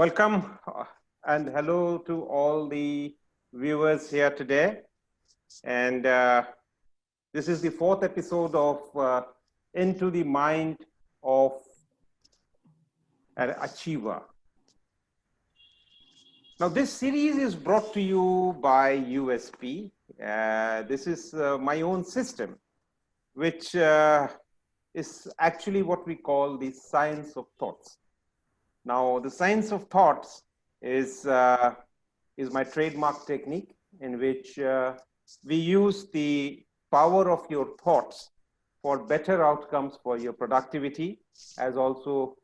Welcome and hello to all the viewers here today. And this is the fourth episode of Into the Mind of an Achiever. Now, this series is brought to you by USP. This is my own system, which is actually what we call the science of thoughts. Now, the science of thoughts is my trademark technique in which we use the power of your thoughts for better outcomes for your productivity, as also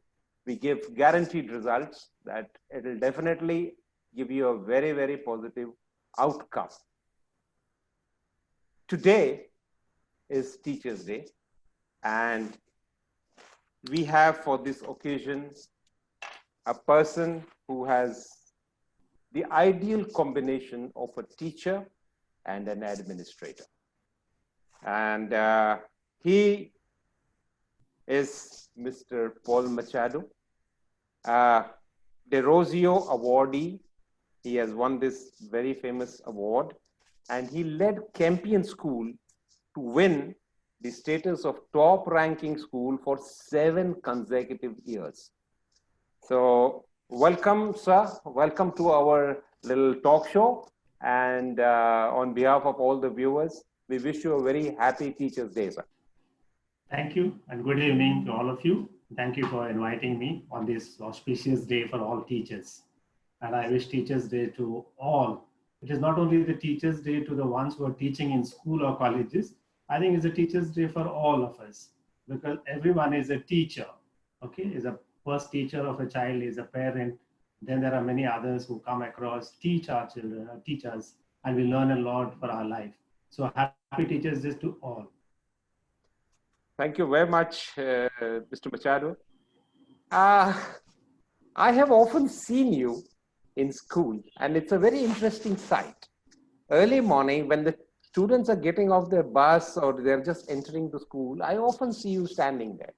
we give guaranteed results that it will definitely give you a very, very positive outcome. Today is Teachers' Day, and we have for this occasion a person who has the ideal combination of a teacher and an administrator. And he is Mr. Paul Machado, De Rosio awardee. He has won this very famous award, and he led Campion School to win the status of top ranking school for 7 consecutive years. So welcome, sir. Welcome to our little talk show. And on behalf of all the viewers, we wish you a very happy Teachers' Day, sir. Thank you, and good evening to all of you. Thank you for inviting me on this auspicious day for all teachers. And I wish Teachers' Day to all. It is not only the Teachers' Day to the ones who are teaching in school or colleges. I think it's a Teachers' Day for all of us, because everyone is a teacher, okay? Is a first teacher of a child, is a parent. Then there are many others who come across, teach our children, teach us, and we learn a lot for our life. So happy Teachers' Day to all. Thank you very much, Mr. Machado. I have often seen you in school, and it's a very interesting sight. Early morning, when the students are getting off their bus or they're just entering the school, I often see you standing there.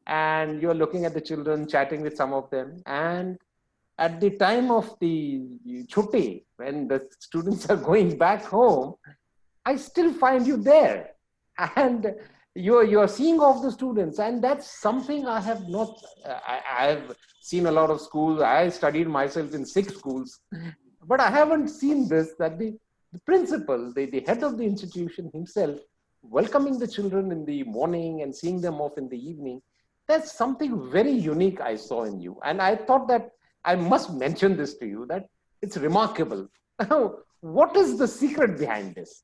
And you're looking at the children, chatting with some of them. And at the time of the chutti, when the students are going back home, I still find you there. And you're seeing off the students. And that's something I have not, I have seen a lot of schools. I studied myself in 6 schools. But I haven't seen this, that the principal, the head of the institution himself, welcoming the children in the morning and seeing them off in the evening. That's something very unique I saw in you. And I thought that I must mention this to you, that it's remarkable. What is the secret behind this?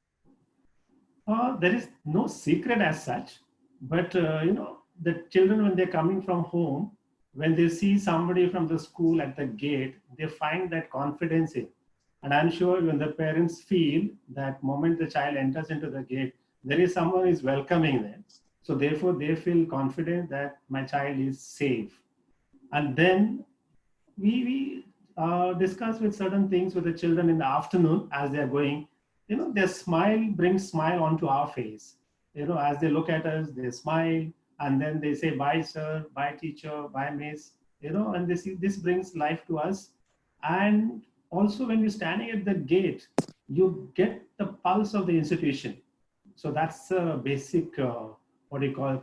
There is no secret as such, but the children, when they're coming from home, when they see somebody from the school at the gate, they find that confidence in. And I'm sure when the parents feel that moment the child enters into the gate, there is someone who is welcoming them. So therefore, they feel confident that my child is safe. And then we discuss with certain things with the children in the afternoon as they're going. Their smile brings smile onto our face. As they look at us, they smile, and then they say, bye, sir, bye, teacher, bye, miss. And this brings life to us. And also, when you're standing at the gate, you get the pulse of the institution. So that's a basic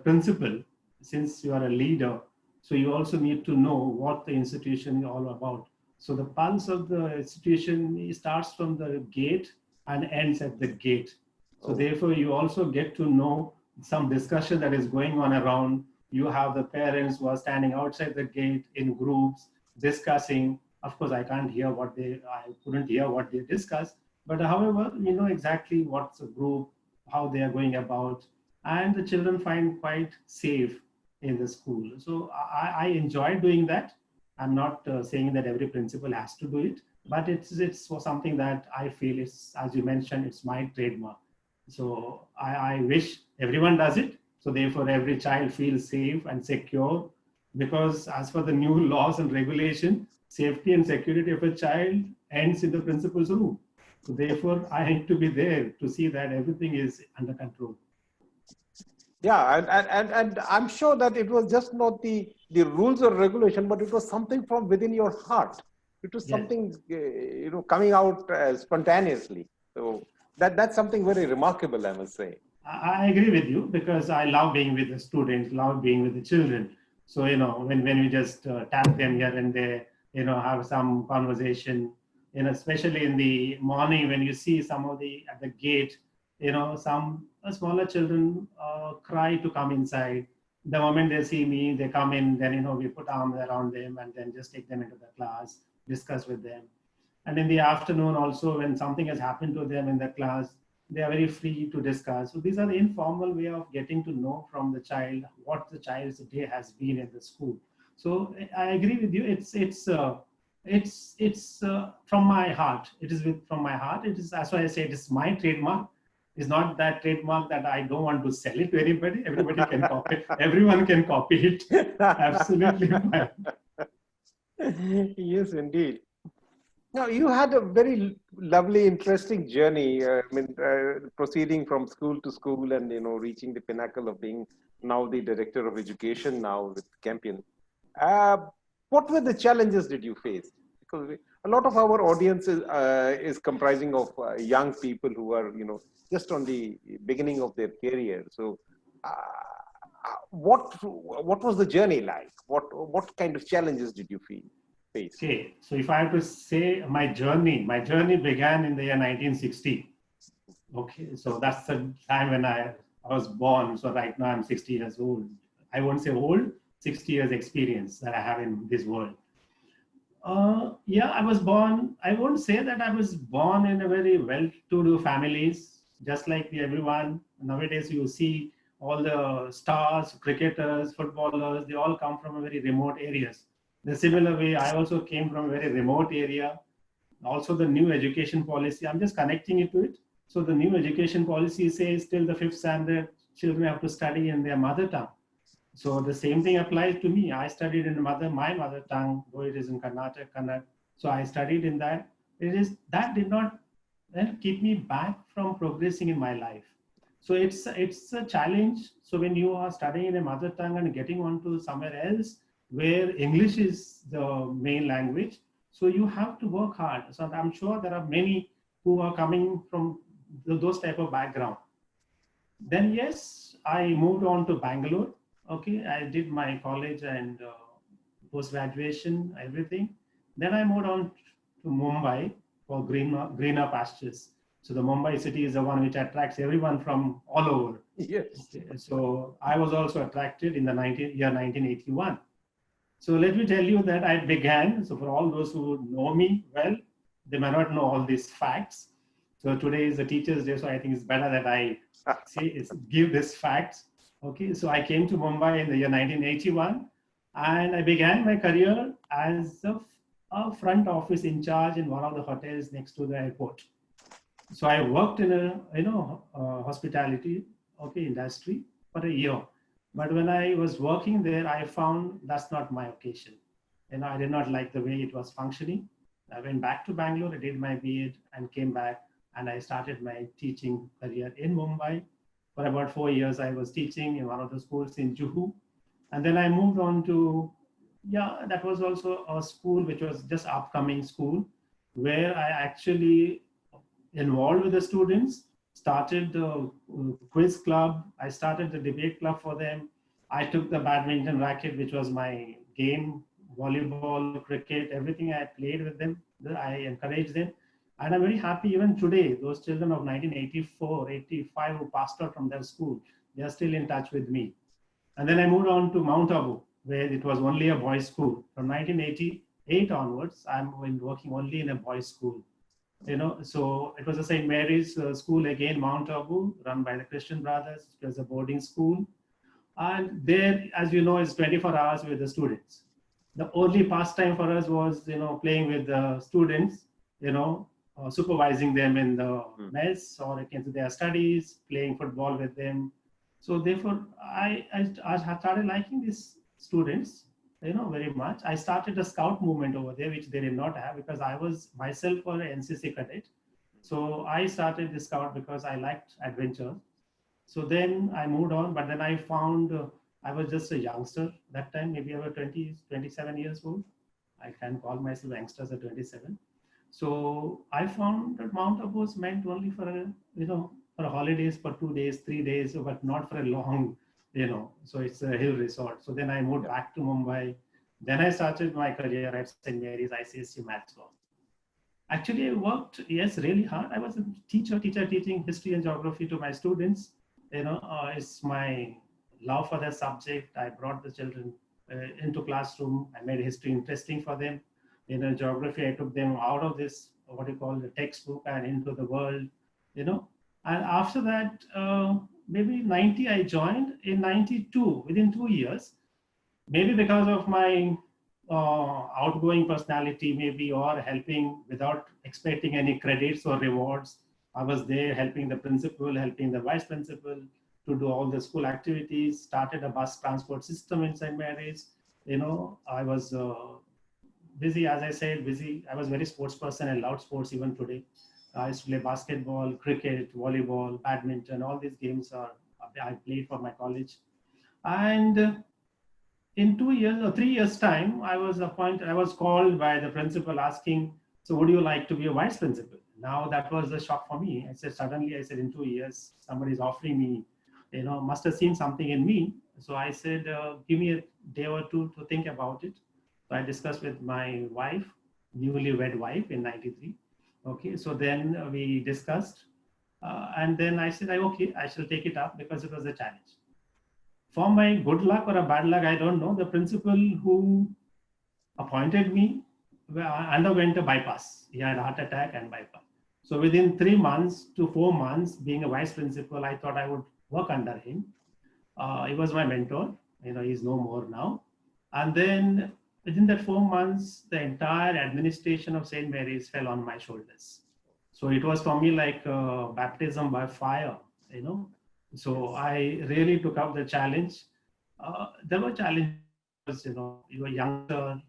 principle, since you are a leader. So you also need to know what the institution is all about. So the pulse of the institution starts from the gate and ends at the gate. So therefore, you also get to know some discussion that is going on around. You have the parents who are standing outside the gate in groups discussing. Of course, I couldn't hear what they discuss, but however, you know exactly what's a group, how they are going about, and the children find quite safe in the school. So I enjoy doing that. I'm not saying that every principal has to do it, but it's something that I feel is, as you mentioned, it's my trademark. So I wish everyone does it. So therefore, every child feels safe and secure, because as for the new laws and regulation, safety and security of a child ends in the principal's room. So therefore, I need to be there to see that everything is under control. Yeah, and I'm sure that it was just not the rules or regulation, but it was something from within your heart. It was Yes. something coming out spontaneously. So that's something very remarkable, I must say. I agree with you because I love being with the students, love being with the children. So, when we just tap them here and there, have some conversation, especially in the morning when you see some of at the gate, some smaller children cry to come inside. The moment they see me, they come in, then, we put arms around them and then just take them into the class, discuss with them. And in the afternoon also, when something has happened to them in the class, they are very free to discuss. So these are the informal way of getting to know from the child what the child's day has been in the school. So I agree with you. It's from my heart. It is from my heart. It is, that's why I say it is my trademark. It's not that trademark that I don't want to sell it to anybody. Everybody can copy it. Everyone can copy it. Absolutely fine. Yes, indeed. Now, you had a very lovely, interesting journey. Proceeding from school to school and reaching the pinnacle of being now the director of education now with Campion. Uh, what were the challenges did you face? Because a lot of our audience is comprising of young people who are just on the beginning of their career. So, what was the journey like? What kind of challenges did you face? Okay, so if I have to say my journey began in the year 1960. Okay, so that's the time when I was born. So right now I'm 60 years old. I won't say old, 60 years experience that I have in this world. Yeah, I was born. I won't say that I was born in a very well-to-do families, just like everyone. Nowadays, you see all the stars, cricketers, footballers, they all come from a very remote areas. The similar way, I also came from a very remote area. Also, the new education policy, I'm just connecting it to it. So the new education policy says till the fifth standard, children have to study in their mother tongue. So the same thing applies to me. I studied in my mother tongue, though it is in Karnataka, Kannada. So I studied in that. That did not keep me back from progressing in my life. So it's a challenge. So when you are studying in a mother tongue and getting onto somewhere else where English is the main language, so you have to work hard. So I'm sure there are many who are coming from those type of background. Then yes, I moved on to Bangalore. Okay, I did my college and post graduation, everything. Then I moved on to Mumbai for greener pastures. So the Mumbai city is the one which attracts everyone from all over. Yes. Okay, so I was also attracted in the year 1981. So let me tell you that I began. So for all those who know me well, they may not know all these facts. So today is the Teachers' Day, so I think it's better that I give this facts. Okay, so I came to Mumbai in the year 1981, and I began my career as a front office in charge in one of the hotels next to the airport. So I worked in a hospitality industry for a year. But when I was working there, I found that's not my occasion. I did not like the way it was functioning. I went back to Bangalore, I did my B.Ed and came back, and I started my teaching career in Mumbai. For about 4 years, I was teaching in one of the schools in Juhu. And then I moved on to, that was also a school which was just upcoming school, where I actually involved with the students, started the quiz club. I started the debate club for them. I took the badminton racket, which was my game, volleyball, cricket, everything I played with them. I encouraged them. And I'm very happy even today, those children of 1984, 85 who passed out from their school, they are still in touch with me. And then I moved on to Mount Abu, where it was only a boys' school. From 1988 onwards, I'm working only in a boys' school. So it was a St. Mary's school again, Mount Abu, run by the Christian Brothers. It was a boarding school. And there, as you know, is 24 hours with the students. The only pastime for us was, playing with the students, supervising them in the mess or against their studies, playing football with them. So therefore, I started liking these students, very much. I started a scout movement over there, which they did not have because I was myself an NCC cadet. So I started the scout because I liked adventure. So then I moved on, but then I found I was just a youngster that time, maybe I was 27 years old. I can call myself youngsters at 27. So I found that Mount Abu was meant only for for holidays for 2 days, 3 days, but not for a long, So it's a hill resort. So then I moved back to Mumbai. Then I started my career at St. Mary's ICSE Mazagaon. Actually, I worked, yes, really hard. I was a teacher teaching history and geography to my students. It's my love for that subject. I brought the children into classroom. I made history interesting for them. Geography, I took them out of this, what you call the textbook, and into the world, And after that, maybe 90, I joined. In 92, within 2 years, maybe because of my outgoing personality, maybe, or helping without expecting any credits or rewards. I was there helping the principal, helping the vice principal to do all the school activities, started a bus transport system in St. Mary's. I was busy, as I said, busy. I was very sports person and loved sports even today. I used to play basketball, cricket, volleyball, badminton, all these games I played for my college. And in 2 years or 3 years time, I was called by the principal asking, so would you like to be a vice principal? Now that was a shock for me. I said, in 2 years, somebody's offering me, must have seen something in me. So I said, give me a day or two to think about it. So I discussed with my wife, newly wed wife in 93. Okay, so then we discussed. And then I said, okay, I shall take it up because it was a challenge. For my good luck or a bad luck, I don't know, the principal who appointed me underwent a bypass. He had a heart attack and bypass. So within 3 months to 4 months, being a vice principal, I thought I would work under him. He was my mentor. He's no more now. And then within that 4 months, the entire administration of St. Mary's fell on my shoulders. So it was for me like baptism by fire, So I really took up the challenge. There were challenges, you were younger,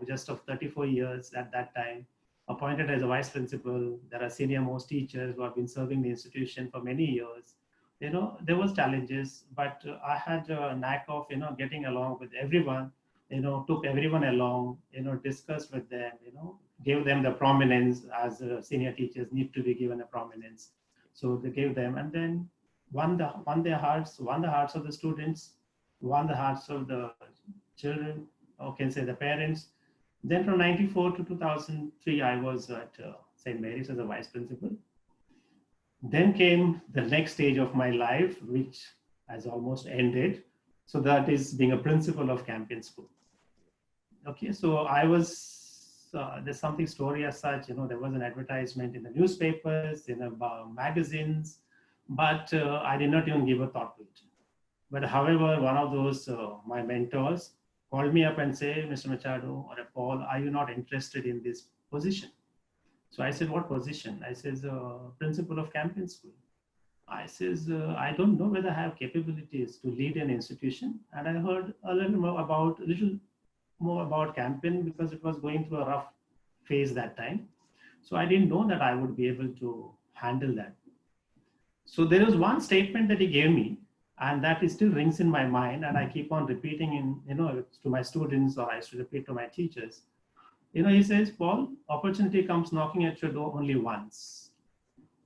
just of 34 years at that time, appointed as a vice principal. There are senior most teachers who have been serving the institution for many years. There was challenges, but I had a knack of, getting along with everyone, took everyone along, discussed with them, gave them the prominence as senior teachers need to be given a prominence. So they gave them, and then won the hearts of the students, won the hearts of the children, or can say the parents. Then from 94 to 2003, I was at St. Mary's as a vice principal. Then came the next stage of my life, which has almost ended. So that is being a principal of Campion School. Okay, so I was, there's something story as such, there was an advertisement in the newspapers, in the magazines, but I did not even give a thought to it. But however, one of those, my mentors called me up and said, Mr. Machado or Paul, are you not interested in this position? So I said, what position? I says, Principal of Campion School. I says, I don't know whether I have capabilities to lead an institution. And I heard a little more about Campion because it was going through a rough phase that time. So I didn't know that I would be able to handle that. So there was one statement that he gave me, and that still rings in my mind, and I keep on repeating to my students, or I used to repeat to my teachers. He says, Paul, opportunity comes knocking at your door only once.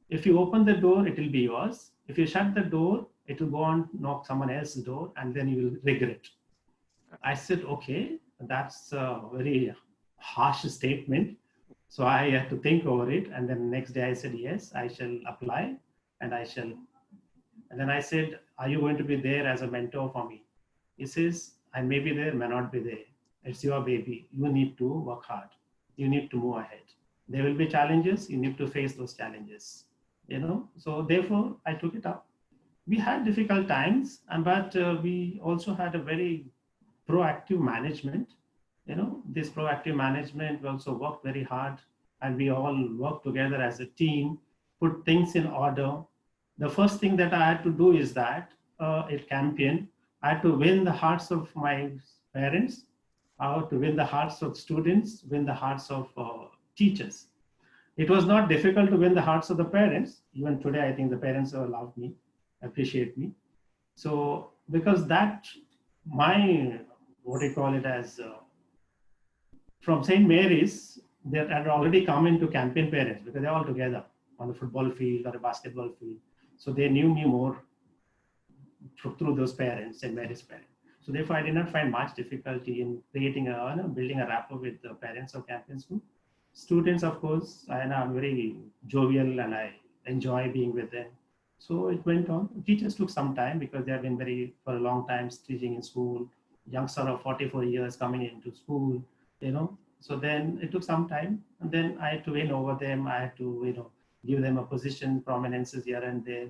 If you open the door, it will be yours. If you shut the door, it will go on knock someone else's door, and then you will regret. I said, okay, that's a very harsh statement. So I had to think over it. And then the next day I said, yes, I shall apply, and I shall. And then I said, are you going to be there as a mentor for me? He says, I may be there, may not be there. It's your baby. You need to work hard. You need to move ahead. There will be challenges. You need to face those challenges. So therefore I took it up. We had difficult times, but we also had a very proactive management. This proactive management, we also worked very hard, and we all worked together as a team, put things in order. The first thing that I had to do is that at Campion, I had to win the hearts of my parents, to win the hearts of students, win the hearts of teachers. It was not difficult to win the hearts of the parents. Even today, I think the parents love me. appreciate me. So because that, my, what do you call it as, from St. Mary's, they had already come into Campion parents because they're all together on the football field or a basketball field. So they knew me more through those parents, St. Mary's parents. So therefore, I did not find much difficulty in creating building a rapport with the parents of Campion School. Students, of course, I am very jovial and I enjoy being with them. So it went on. Teachers took some time because they have been for a long time teaching in school. Youngster of 44 years coming into school, So then it took some time, and then I had to win over them. I had to, give them a position, prominences here and there,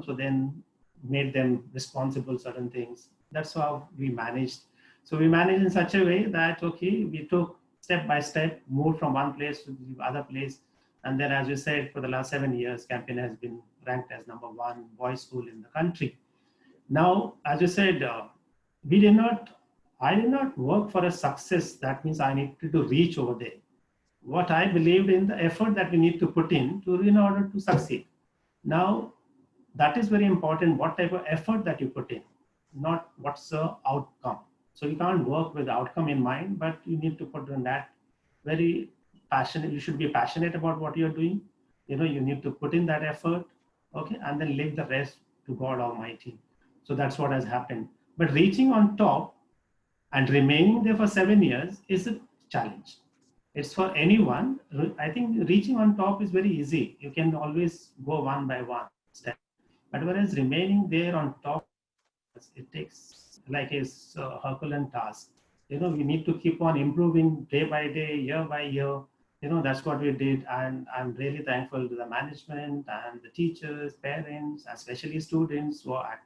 So then made them responsible certain things. That's how we managed. So we managed in such a way that, okay, we took step by step, moved from one place to the other place. And then, as you said, for the last 7 years, Campion has been ranked as #1 boys' school in the country. Now, as you said, I did not work for a success. That means I needed to reach over there. What I believed in, the effort that we need to put in order to succeed. Now, that is very important, what type of effort that you put in, not what's the outcome. So you can't work with the outcome in mind, but you need to put in that very passionate. You should be passionate about what you're doing. You need to put in that effort, okay, and then leave the rest to God Almighty. So that's what has happened. But reaching on top and remaining there for 7 years is a challenge. It's for anyone. I think reaching on top is very easy. You can always go one by one step. But whereas remaining there on top, it takes like a Herculean task. We need to keep on improving day by day, year by year. That's what we did. And I'm really thankful to the management and the teachers, parents, especially students who are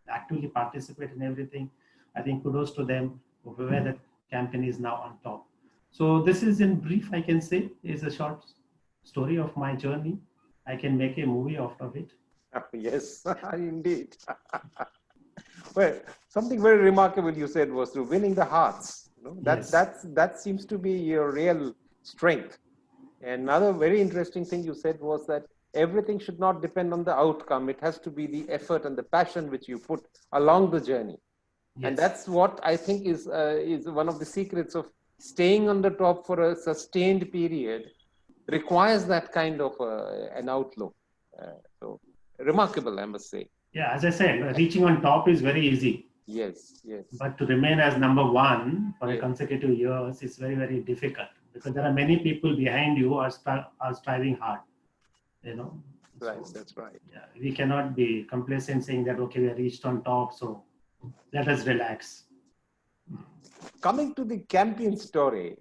actively participate in everything. I think kudos to them for where the Campion is now on top. So this is in brief, I can say, is a short story of my journey. I can make a movie out of it. Yes, indeed. Well, something very remarkable you said was to winning the hearts. That seems to be your real strength. And another very interesting thing you said was that everything should not depend on the outcome. It has to be the effort and the passion which you put along the journey. Yes. And that's what I think is one of the secrets of staying on the top for a sustained period. Requires that kind of an outlook. So remarkable, I must say. Yeah, as I said, reaching on top is very easy. Yes, yes. But to remain as #1 for a consecutive years is very, very difficult because there are many people behind you who are striving hard. Right, so, that's right. Yeah, we cannot be complacent saying that, okay, we are reached on top, so let us relax. Coming to the Campion story,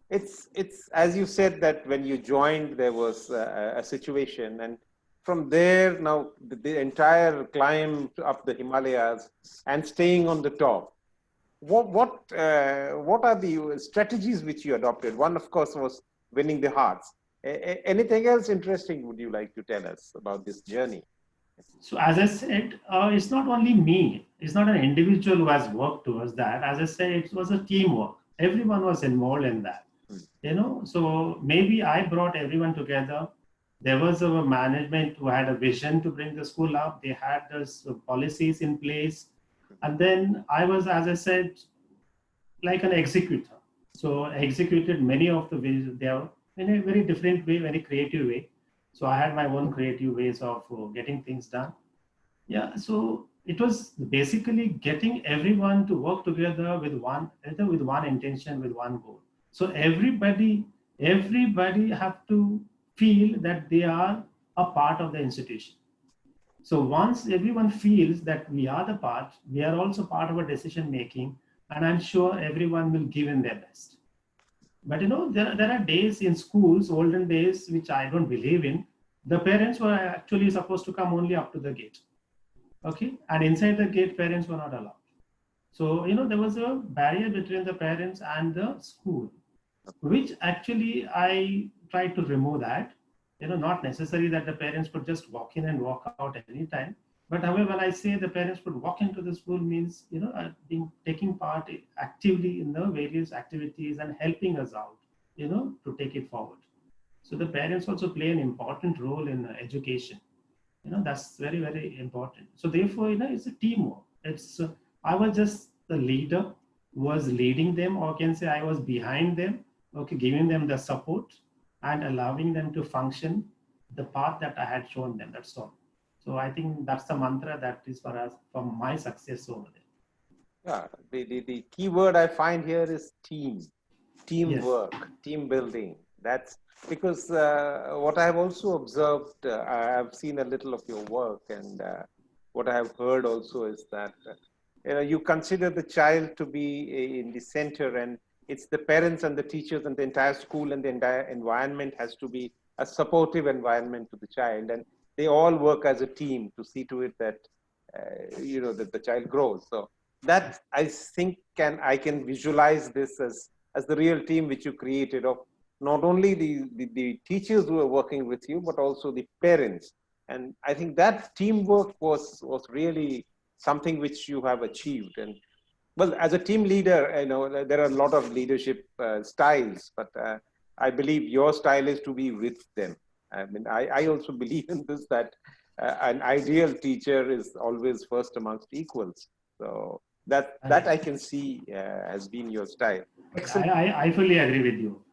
it's as you said that when you joined, there was a situation, and from there now the entire climb up the Himalayas and staying on the top. What are the strategies which you adopted? One, of course, was winning the hearts. Anything else interesting would you like to tell us about this journey? So as I said, it's not only me. It's not an individual who has worked towards that. As I said, it was a teamwork. Everyone was involved in that. So maybe I brought everyone together. There was a management who had a vision to bring the school up. They had those policies in place. And then I was, as I said, like an executor. So I executed many of the ways there in a very different way, very creative way. So I had my own creative ways of getting things done. Yeah, so it was basically getting everyone to work together with one intention, with one goal. So everybody have to feel that they are a part of the institution. So once everyone feels that we are the part, we are also part of a decision making, and I'm sure everyone will give in their best. But there are days in schools, olden days, which I don't believe in. The parents were actually supposed to come only up to the gate. Okay, and inside the gate, parents were not allowed. So, there was a barrier between the parents and the school, which actually I tried to remove that. Not necessary that the parents could just walk in and walk out anytime. But however, when I say the parents could walk into the school means, taking part actively in the various activities and helping us out, to take it forward. So the parents also play an important role in education. That's very, very important. So therefore, it's a teamwork. I was just the leader, was leading them, or can say I was behind them, okay, giving them the support and allowing them to function the path that I had shown them. That's all. So I think that's the mantra that is for us, for my success over there. Yeah, the key word I find here is team, teamwork, Yes. team building. That's because what I have also observed, I have seen a little of your work, and what I have heard also is that you consider the child to be in the center, and it's the parents and the teachers and the entire school and the entire environment has to be a supportive environment to the child, and they all work as a team to see to it that that the child grows. So that I think I can visualize this as the real team which you created of not only the teachers who are working with you, but also the parents. And I think that teamwork was really something which you have achieved. And well, as a team leader, there are a lot of leadership styles, but I believe your style is to be with them. I mean, I also believe in this, that an ideal teacher is always first amongst equals. So that I can see has been your style. Excellent. I fully agree with you.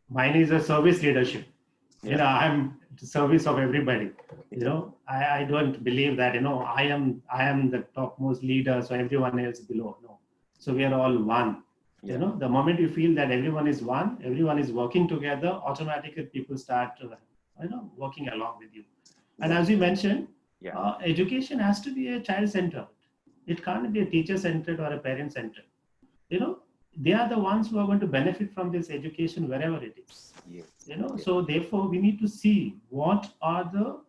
Mine is a service leadership. Yeah. I'm service of everybody. I don't believe that I am the topmost leader, so everyone else below. No. So we are all one. Yeah. The moment you feel that everyone is one, everyone is working together, automatically people start working along with you. And as you mentioned, education has to be a child centered. It can't be a teacher centered or a parent centered. They are the ones who are going to benefit from this education wherever it is. Yes. So therefore we need to see what are the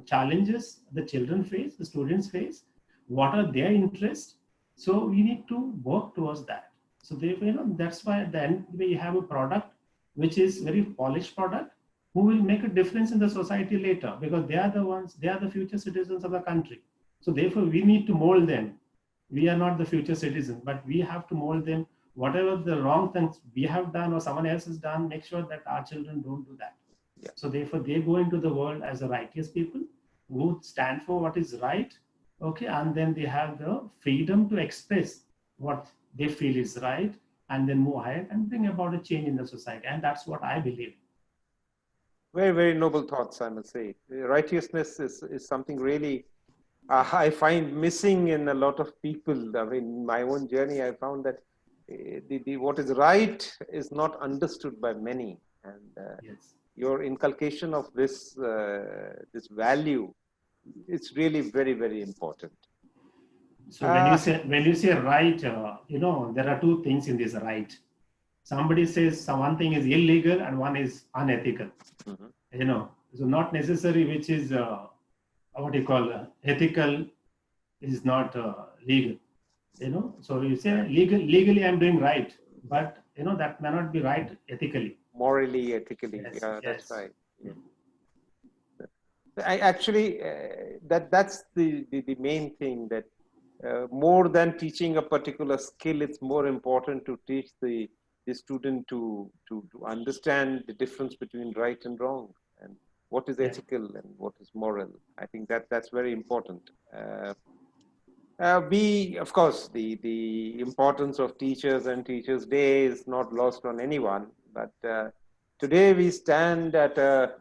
challenges the children face, the students face, what are their interests. So we need to work towards that. So therefore, that's why at the end we have a product which is very polished product who will make a difference in the society later, because they are the future citizens of the country. So therefore we need to mold them. We are not the future citizens, but we have to mold them. Whatever the wrong things we have done or someone else has done, make sure that our children don't do that. Yeah. So therefore they go into the world as the righteous people who stand for what is right, okay, and then they have the freedom to express what they feel is right, and then move ahead and bring about a change in the society. And that's what I believe. Very, very noble thoughts, I must say. Righteousness is something really I find missing in a lot of people. I mean, in my own journey, I found that what is right is not understood by many, and Yes. your inculcation of this value, it's really very, very important. So when you say right, there are two things in this right. Somebody says one thing is illegal and one is unethical. Mm-hmm. So not necessary which is what you call ethical is not legal. So you say legally I'm doing right, but that may not be right ethically. Morally, ethically, Yes, yeah, yes. that's right. Yeah. I actually that's the main thing, that more than teaching a particular skill, it's more important to teach the student to understand the difference between right and wrong, and what is ethical and what is moral. I think that's very important. Of course, the importance of teachers and Teachers' Day is not lost on anyone, but today we stand at a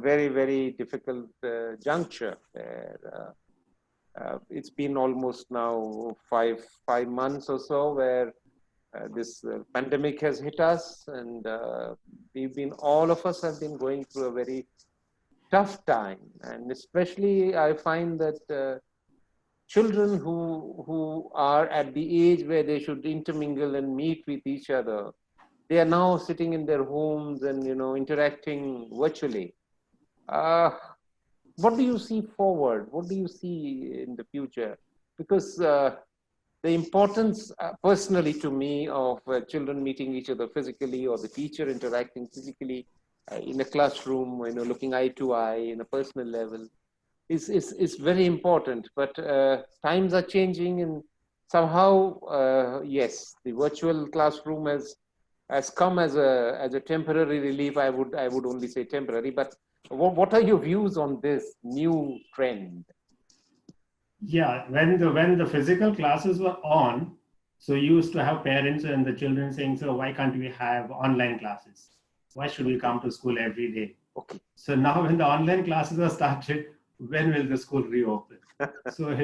very, very difficult juncture where it's been almost now five months or so where this pandemic has hit us, and all of us have been going through a very tough time, and especially I find that children who are at the age where they should intermingle and meet with each other, they are now sitting in their homes and interacting virtually. What do you see forward? What do you see in the future? Because the importance, personally to me, of children meeting each other physically, or the teacher interacting physically in a classroom, looking eye to eye in a personal level, is very important. But times are changing, and somehow, yes, the virtual classroom has come as a temporary relief. I would only say temporary, but What are your views on this new trend? Yeah, when the physical classes were on, so you used to have parents and the children saying, so why can't we have online classes? Why should we Okay. come to school every day? Okay. So now when the online classes are started, when will the school reopen? So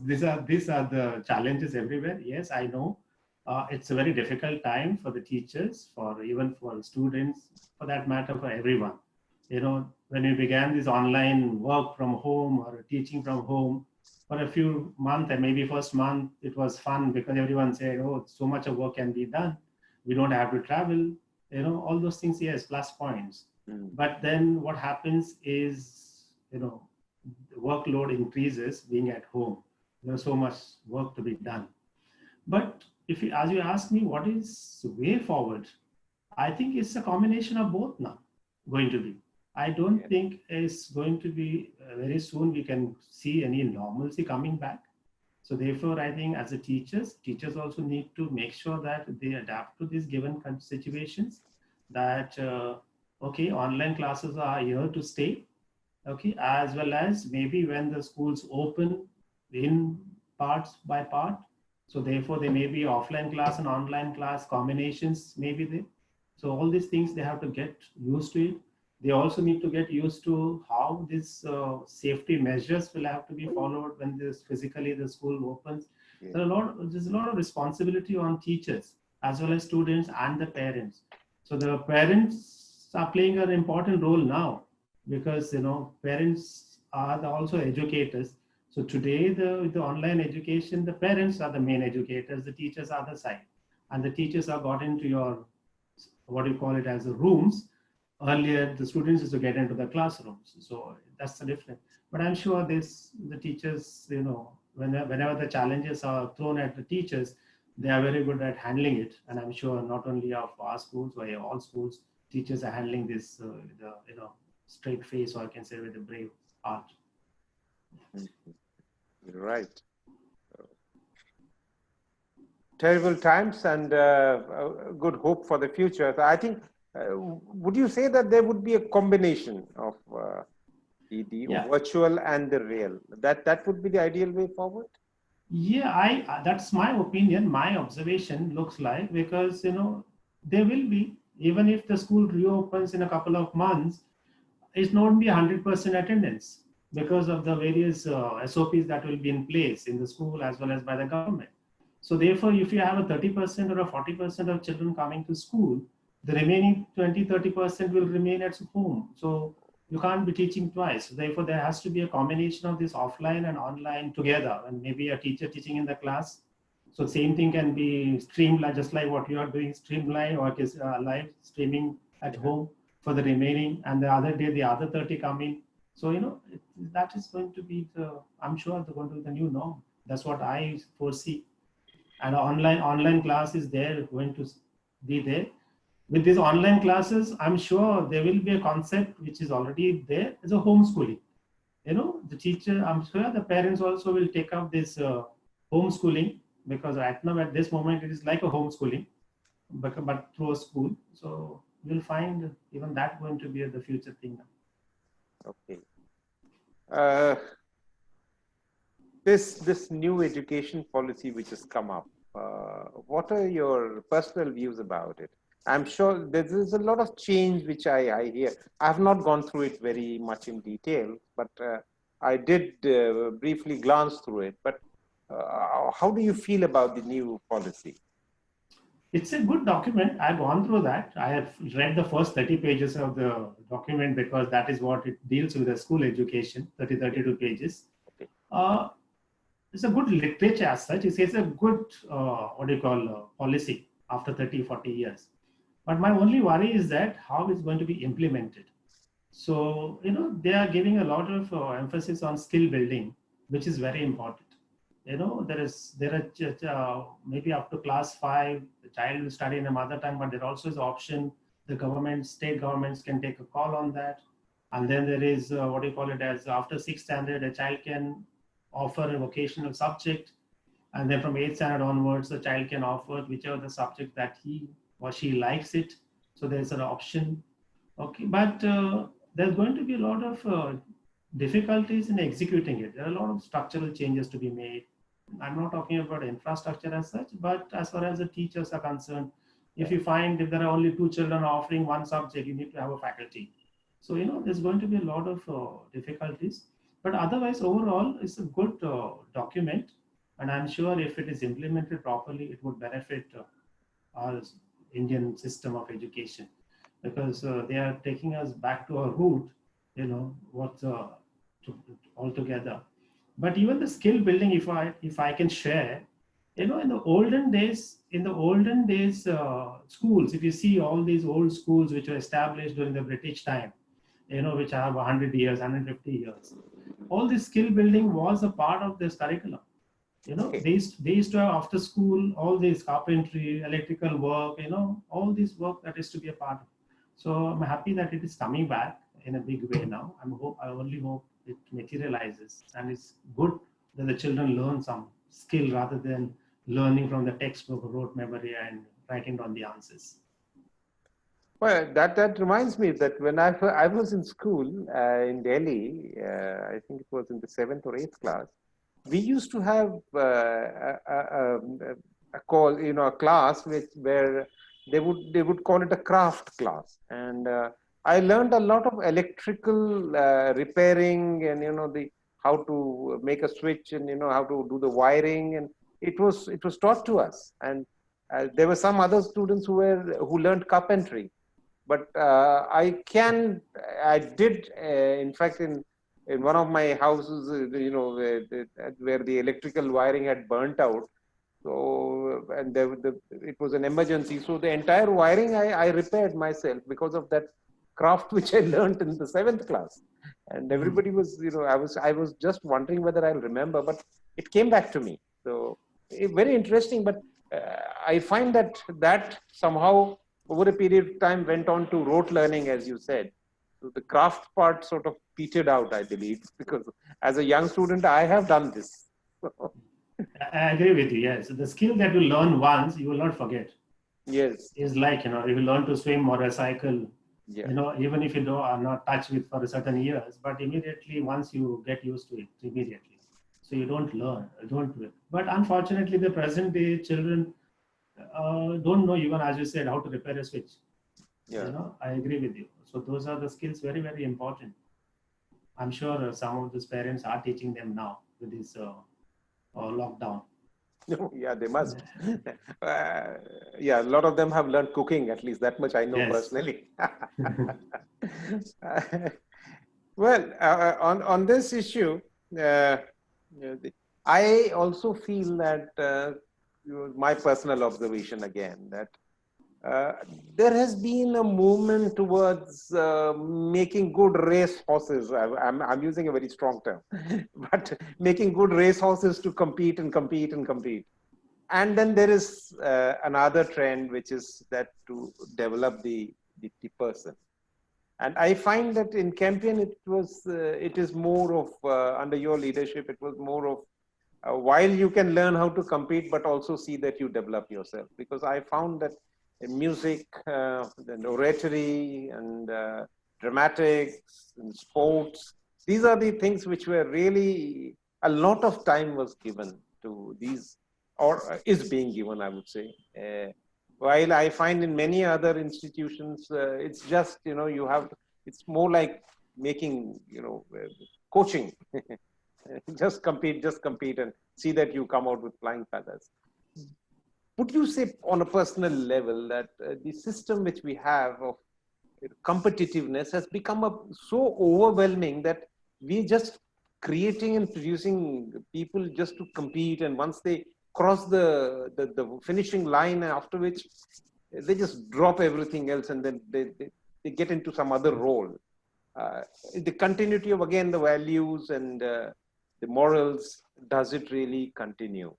these are the challenges everywhere. Yes, I know. It's a very difficult time for the teachers, for even for students, for that matter, for everyone. When we began this online work from home or teaching from home, for a few months, and maybe first month, it was fun because everyone said, "Oh, so much of work can be done. We don't have to travel." All those things. Yes, plus points. Mm. But then what happens is, the workload increases being at home. There's so much work to be done. But as you ask me, what is the way forward? I think it's a combination of both now going to be. I don't Yeah. think it's going to be very soon we can see any normalcy coming back. So therefore, I think as a teachers also need to make sure that they adapt to these given situations. That okay, online classes are here to stay. Okay, as well as maybe when the schools open in parts by part. So therefore, there may be offline class and online class combinations. Maybe they. So all these things they have to get used to it. They also need to get used to how these safety measures will have to be followed when this physically the school opens. Yeah. There's a lot of responsibility on teachers as well as students and the parents. So the parents are playing an important role now because parents are also educators. So today the online education, the parents are the main educators, the teachers are the side, and the teachers are got into your what you call it as the rooms. Earlier, the students used to get into the classrooms, so that's the difference. But I'm sure the teachers, whenever the challenges are thrown at the teachers, they are very good at handling it. And I'm sure not only of our schools, but all schools, teachers are handling this, the straight face, or I can say with a brave heart. You're right. Terrible times and good hope for the future. So I think, would you say that there would be a combination of the Yeah, virtual and the real? That would be the ideal way forward? yeah, I that's my opinion. My observation looks like because there will be, even if the school reopens in a couple of months, it's not be 100% attendance because of the various SOPs that will be in place in the school as well as by the government. So therefore, if you have a 30% or a 40% of children coming to school, the remaining 20-30% will remain at home. So you can't be teaching twice. So therefore, there has to be a combination of this offline and online together, and maybe a teacher teaching in the class. So same thing can be streamlined, just like what you are doing, streamline or live streaming at Yeah. home for the remaining, and the other day the other 30 come in. So that is going to be I'm sure they're going to be the new norm. That's what I foresee. And online class is there going to be there. With these online classes, I'm sure there will be a concept which is already there as a homeschooling. The teacher, I'm sure the parents also will take up this homeschooling, because right now at this moment it is like a homeschooling, but through a school. So you'll find even that going to be the future thing now. Okay. Uh, this new education policy which has come up, what are your personal views about it? I'm sure there's a lot of change which I hear. I have not gone through it very much in detail, but I did briefly glance through it. But how do you feel about the new policy? It's a good document. I've gone through that. I have read the first 30 pages of the document because that is what it deals with the school education, 30, Okay. 32 pages. Okay. Uh, it's a good literature as such. It's a good, what do you call, policy after 30, 40 years. But my only worry is that how it's going to be implemented. So, they are giving a lot of emphasis on skill building, which is very important. There are maybe up to class 5, the child will study in a mother tongue, but there also is option. The government, state governments can take a call on that. And then there is what do you call it as after 6th standard, a child can offer a vocational subject. And then from 8th standard onwards, the child can offer whichever the subject that he or she likes it. So there's an option. Okay, but there's going to be a lot of difficulties in executing it. There are a lot of structural changes to be made. I'm not talking about infrastructure as such, but as far as the teachers are concerned, if you find if there are only 2 children offering one subject, you need to have a faculty. So, there's going to be a lot of difficulties. But otherwise, overall, it's a good document. And I'm sure if it is implemented properly, it would benefit our Indian system of education, because they are taking us back to our root, what altogether. But even the skill building, if I can share, in the olden days, schools, if you see all these old schools which were established during the British time, which have 100 years, 150 years, all this skill building was a part of this curriculum. They used to have after school, all this carpentry, electrical work, all this work that is to be a part of. So I'm happy that it is coming back in a big way now. I only hope it materializes, and it's good that the children learn some skill rather than learning from the textbook, rote memory, and writing down the answers. Well, that reminds me that when I was in school in Delhi, I think it was in the 7th or 8th class, we used to have a class where they would call it a craft class, and I learned a lot of electrical repairing, and how to make a switch, and how to do the wiring, and it was taught to us. And there were some other students who learned carpentry, but I did in fact in one of my houses, where the electrical wiring had burnt out. So, and it was an emergency. So the entire wiring I repaired myself because of that craft which I learned in the 7th class. And everybody was, I was just wondering whether I'll remember, but it came back to me. So very interesting. But I find that somehow over a period of time went on to rote learning, as you said. So the craft part sort of petered out, I believe, because as a young student, I have done this. I agree with you. Yes, the skill that you learn once, you will not forget. Yes, is like, if you learn to swim or a cycle, yeah. Even if you are not touched with for a certain years, but immediately once you get used to it, immediately, so you don't do it. But unfortunately, the present day children don't know, even as you said, how to repair a switch. Yeah. I agree with you. So those are the skills very, very important. I'm sure some of these parents are teaching them now with this lockdown. Yeah, they must. Yeah, a lot of them have learned cooking, at least that much I know personally. Well, on this issue, I also feel that my personal observation again, that there has been a movement towards making good race horses. I'm using a very strong term, but making good race horses to compete and compete and compete. And then there is another trend, which is that to develop the person. And I find that in Campion, it is more of, under your leadership, it was more of, while you can learn how to compete, but also see that you develop yourself. Because I found that in music, and oratory, and dramatics, and sports, these are the things which were really, a lot of time was given to these, or is being given, I would say. While I find in many other institutions, it's just, it's more like making, coaching. just compete and see that you come out with flying feathers. Would you say on a personal level that the system which we have of competitiveness has become so overwhelming that we're just creating and producing people just to compete, and once they cross the finishing line, after which they just drop everything else and then they get into some other role? The continuity of, again, the values and the morals, does it really continue?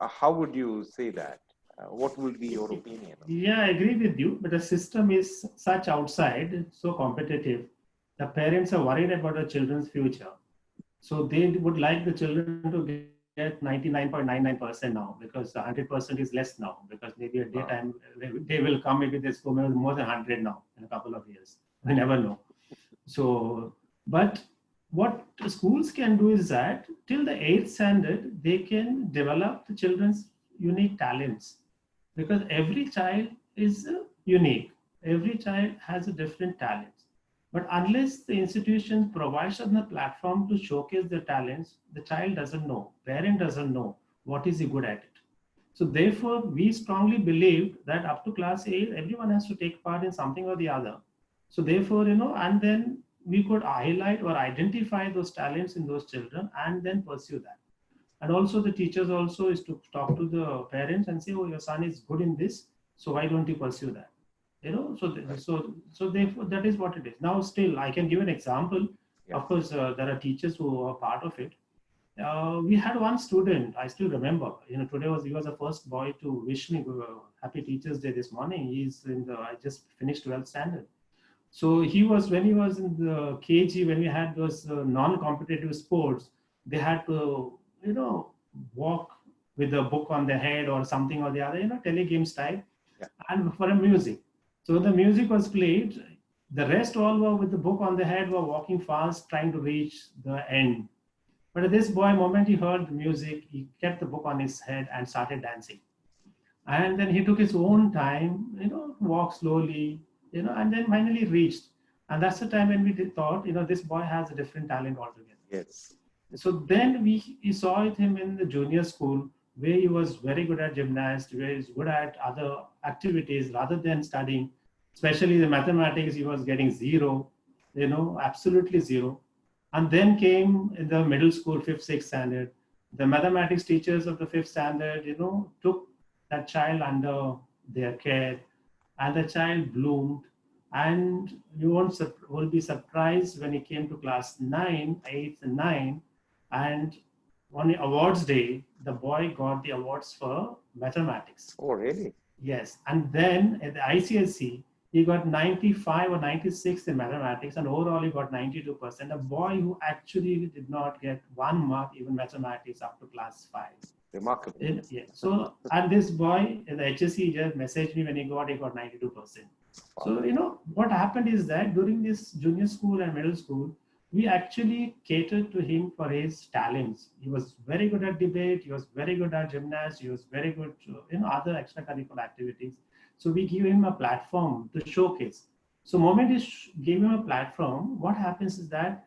How would you say that? What would be your opinion? Yeah, I agree with you, but the system is such outside, so competitive. The parents are worried about the children's future. So they would like the children to get 99.99% now, because 100% is less now, because maybe a daytime they will come, maybe they score more than 100 now in a couple of years. We never know. So, but what schools can do is that till the 8th standard, they can develop the children's unique talents, because every child is unique. Every child has a different talents. But unless the institution provides them a platform to showcase their talents, the child doesn't know, parent doesn't know what is he good at it. So therefore, we strongly believe that up to class 8, everyone has to take part in something or the other. So therefore, and then we could highlight or identify those talents in those children and then pursue that. And also the teachers also is to talk to the parents and say, oh, your son is good in this, so why don't you pursue that? So therefore that is what it is. Now still I can give an example. Yeah. Of course, there are teachers who are part of it. We had one student, I still remember, today he was the first boy to wish me happy Teachers Day this morning. I just finished 12th standard. So when he was in the KG, when we had those non-competitive sports, they had to, walk with a book on their head or something or the other, telegames type, Yeah. and for a music. So the music was played. The rest all were with the book on the head, were walking fast, trying to reach the end. But this boy, moment he heard the music, he kept the book on his head and started dancing. And then he took his own time, walk slowly, and then finally reached. And that's the time when we thought, this boy has a different talent altogether. Yes. So then we saw him in the junior school, where he was very good at gymnastics, where he's good at other activities rather than studying, especially the mathematics. He was getting zero, absolutely zero. And then came in the middle school, 5th, 6th standard. The mathematics teachers of the 5th standard, took that child under their care, and the child bloomed. And you will be surprised when he came to class 9, 8, and 9, and on the awards day, the boy got the awards for mathematics. Oh, really? Yes. And then at the ICSE, he got 95 or 96 in mathematics, and overall he got 92%. A boy who actually did not get 1 mark, even mathematics, up to class 5. Remarkable. Yeah. So, and this boy in the HSE just messaged me when he got 92%. Wow. So, what happened is that during this junior school and middle school, we actually catered to him for his talents. He was very good at debate. He was very good at gymnastics. He was very good to, other extracurricular activities. So we give him a platform to showcase. So moment you give him a platform, what happens is that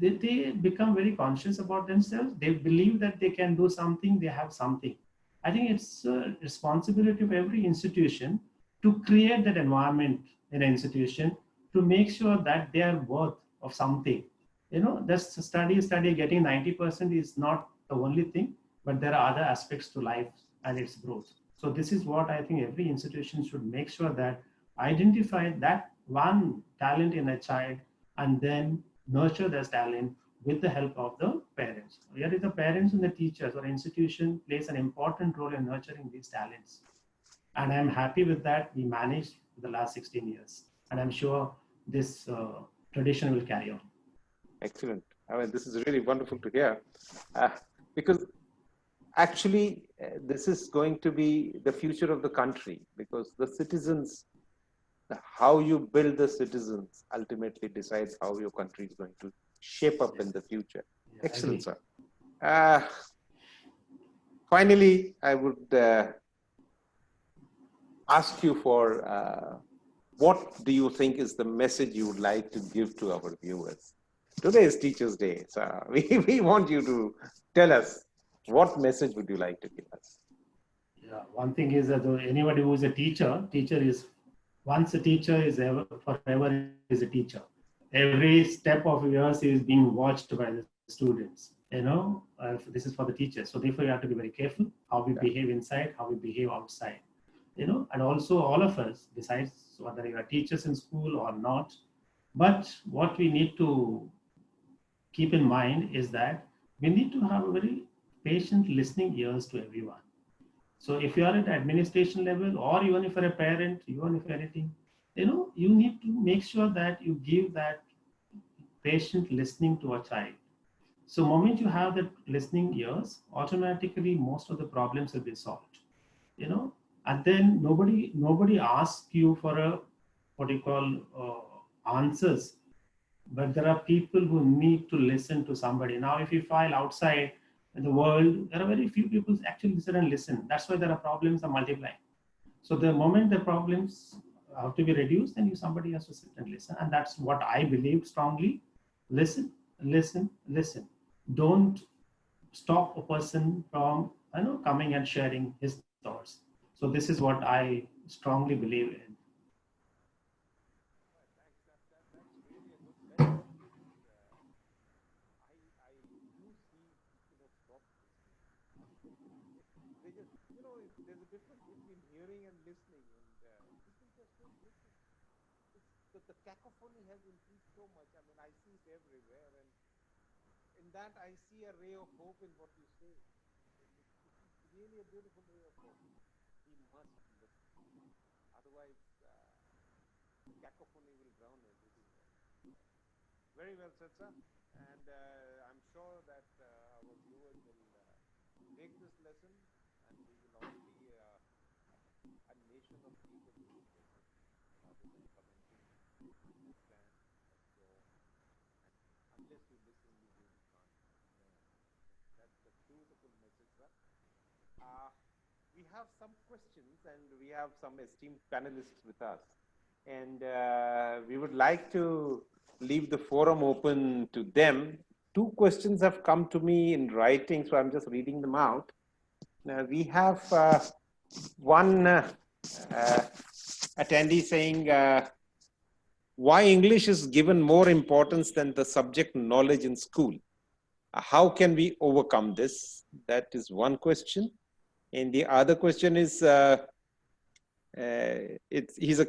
they become very conscious about themselves. They believe that they can do something, they have something. I think it's a responsibility of every institution to create that environment in an institution to make sure that they are worth of something. That's study, getting 90% is not the only thing, but there are other aspects to life and its growth. So this is what I think every institution should make sure that identify that one talent in a child and then nurture this talent with the help of the parents. Here is the parents and the teachers or institution plays an important role in nurturing these talents. And I'm happy with that. We managed for the last 16 years. And I'm sure this tradition will carry on. Excellent. I mean, this is really wonderful to hear, because actually this is going to be the future of the country, because the citizens, how you build the citizens ultimately decides how your country is going to shape up in the future. Yeah, excellent, sir. Finally, I would ask you for what do you think is the message you would like to give to our viewers? Today is Teachers' Day, so we want you to tell us, what message would you like to give us? Yeah, one thing is that anybody who is a teacher is, once a teacher is ever, forever is a teacher. Every step of yours is being watched by the students. This is for the teachers. So therefore you have to be very careful how we behave inside, how we behave outside. And also all of us, besides whether you are teachers in school or not, but what we need to keep in mind is that we need to have a very patient listening ears to everyone. So if you are at administration level, or even if you're a parent, even if you're anything, you need to make sure that you give that patient listening to a child. So moment you have that listening ears, automatically most of the problems will be solved. And then nobody asks you for what you call answers but there are people who need to listen to somebody. Now, if you file outside in the world, there are very few people who actually sit and listen. That's why there are problems are multiplying. So the moment the problems have to be reduced, then somebody has to sit and listen. And that's what I believe strongly. Listen, listen, listen. Don't stop a person from coming and sharing his thoughts. So this is what I strongly believe in. That's really a good message. I do see, stop listening. They just, there's a difference between hearing and listening, and people just don't listen. The cacophony has increased so much. I mean, I see it everywhere, and in that I see a ray of hope in what you say. It's really a beautiful ray of hope. We must listen. Otherwise, cacophony will drown everything else. Very well said, sir. And I'm sure that our viewers will take this lesson, and we will all be a nation of people who will listen rather than commenting, understand, absorb. And unless you listen, you really can't learn. That's a beautiful message, sir. We have some questions, and we have some esteemed panelists with us. And we would like to leave the forum open to them. Two questions have come to me in writing, so I'm just reading them out. We have one attendee saying, why English is given more importance than the subject knowledge in school? How can we overcome this? That is one question. And the other question is, he says he's a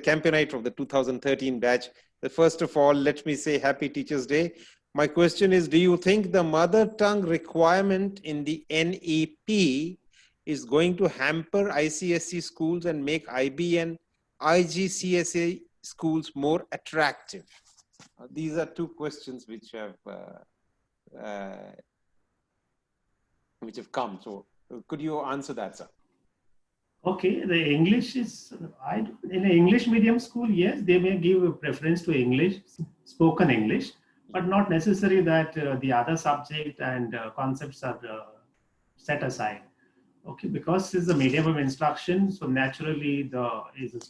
campionite from the 2013 batch. First of all, let me say Happy Teachers Day. My question is, do you think the mother tongue requirement in the NEP is going to hamper ICSE schools and make IB and IGCSE schools more attractive? These are two questions which have come. So could you answer that, sir? Okay, the English is, in an English medium school, yes, they may give a preference to English, spoken English, but not necessary that the other subject and concepts are set aside. Okay, because it's a medium of instruction, so naturally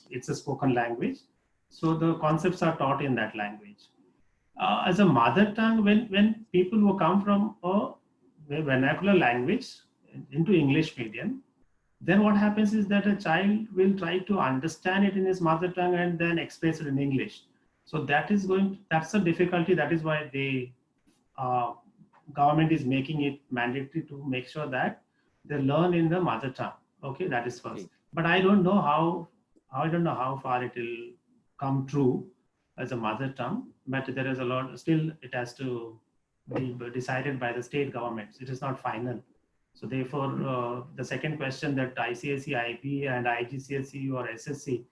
it's a spoken language. So the concepts are taught in that language. As a mother tongue, when people who come from a vernacular language into English medium, then what happens is that a child will try to understand it in his mother tongue and then express it in English. So that's a difficulty. That is why the government is making it mandatory to make sure that they learn in the mother tongue. Okay, that is first. But I don't know how far it will come true as a mother tongue. But there is a lot. Still, it has to be decided by the state governments. It is not final. So therefore, the second question that ICSE, IB and IGCSE or SSC,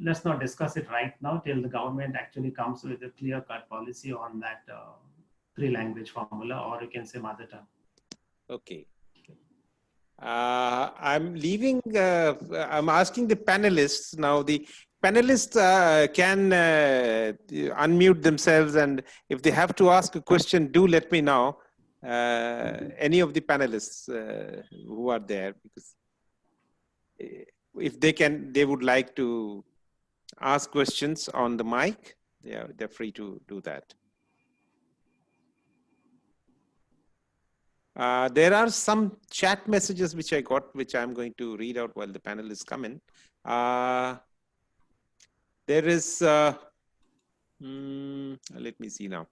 let's not discuss it right now till the government actually comes with a clear-cut policy on that three-language formula, or you can say mother tongue. Okay. I'm asking the panelists now. The panelists can unmute themselves, and if they have to ask a question, do let me know. Any of the panelists who are there, because if they would like to ask questions on the mic, they're free to do that. There are some chat messages which I got, which I'm going to read out while the panelists come in. There is, let me see now.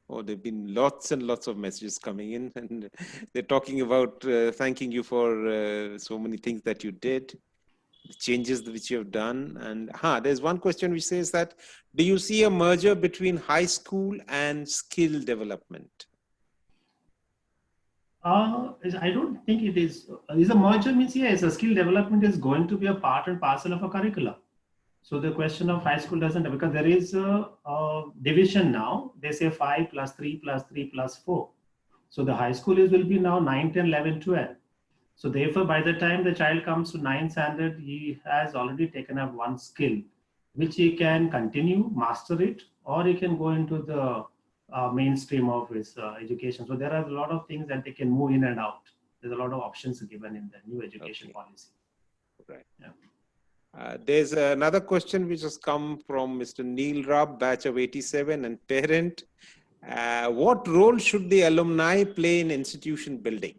Oh, there have been lots and lots of messages coming in, and they're talking about thanking you for so many things that you did, the changes which you have done. And there's one question which says that, do you see a merger between high school and skill development? I don't think it is. Is a merger means, yes, a skill development is going to be a part and parcel of a curriculum. So the question of high school doesn't, because there is a division now. They say 5 + 3 + 3 + 4. So the high school will be now 9, 10, 11, 12. So therefore, by the time the child comes to 9th standard, he has already taken up one skill, which he can continue, master it, or he can go into the mainstream of his education. So there are a lot of things that they can move in and out. There's a lot of options given in the new education policy. Right. Yeah. There's another question which has come from Mr. Neil Rabb, batch of 87 and parent. What role should the alumni play in institution building?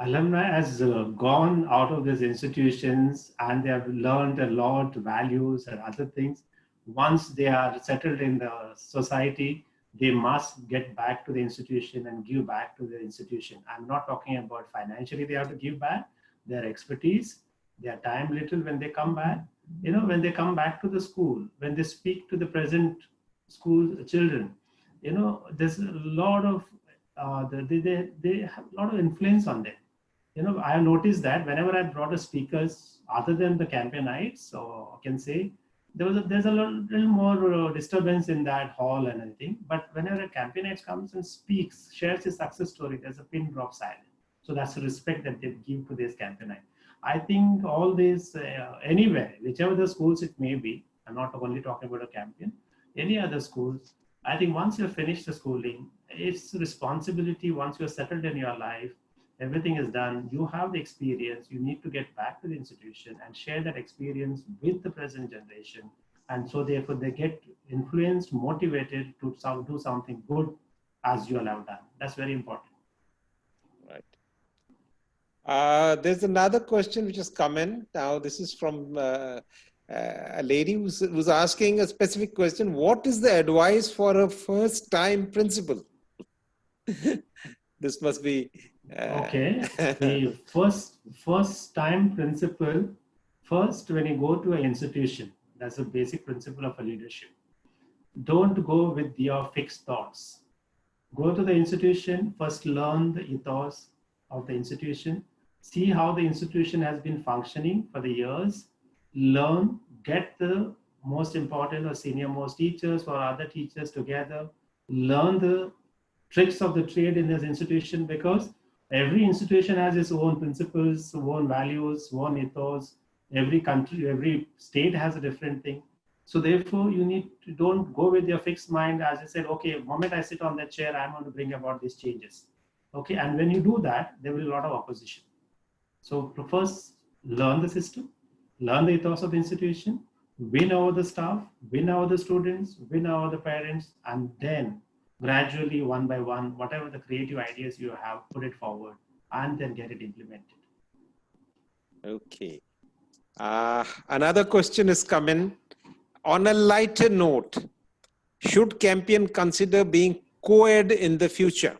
Alumni has gone out of these institutions and they have learned a lot, values and other things. Once they are settled in the society, they must get back to the institution and give back to the institution. I'm not talking about financially they have to give back, their expertise, their time little when they come back. You know, when they come back to the school, when they speak to the present school children, you know, there's a lot of, they have a lot of influence on them. You know, I have noticed that whenever I brought a speakers other than the campaignites, or I can say there's a little more disturbance in that hall and anything. But whenever a campaignites comes and speaks, shares his success story, there's a pin drop silent. So that's the respect that they give to this campaignites. I think all this, anywhere, whichever the schools it may be, I'm not only talking about a campaign, any other schools, I think once you've finished the schooling, it's responsibility once you're settled in your life, everything is done, you have the experience, you need to get back to the institution and share that experience with the present generation. And so therefore they get influenced, motivated to do something good as you all have done. That's very important. Right. There's another question which has come in. Now this is from a lady who's asking a specific question. What is the advice for a first-time principal? This must be okay. The first time principle, first when you go to an institution, that's a basic principle of a leadership. Don't go with your fixed thoughts. Go to the institution, first learn the ethos of the institution, see how the institution has been functioning for the years, learn, get the most important or senior most teachers or other teachers together, learn the tricks of the trade in this institution, because every institution has its own principles, own values, own ethos. Every country, every state has a different thing. So therefore, you need to don't go with your fixed mind. As I said, okay, the moment I sit on that chair, I'm going to bring about these changes. Okay, and when you do that, there will be a lot of opposition. So first, learn the system, learn the ethos of the institution, win over the staff, win over the students, win over the parents, and then gradually, one by one, whatever the creative ideas you have, put it forward and then get it implemented. Okay. Another question is coming. On a lighter note, should Campion consider being co-ed in the future?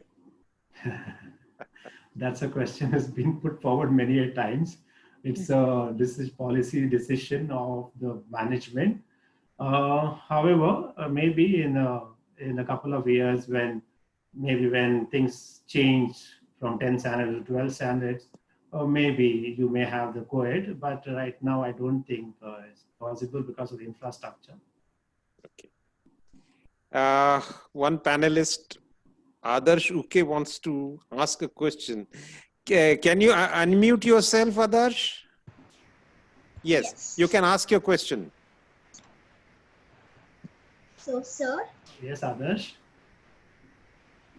That's a question that's been put forward many a times. It's this is policy decision of the management. However, maybe in a couple of years, when things change from 10 standards to 12 standards, or maybe you may have the co-ed, but right now I don't think it's possible because of the infrastructure. Okay. One panelist, Adarsh Uke, wants to ask a question. Can you unmute yourself, Adarsh? Yes, you can ask your question. So, sir. Yes, Adarsh.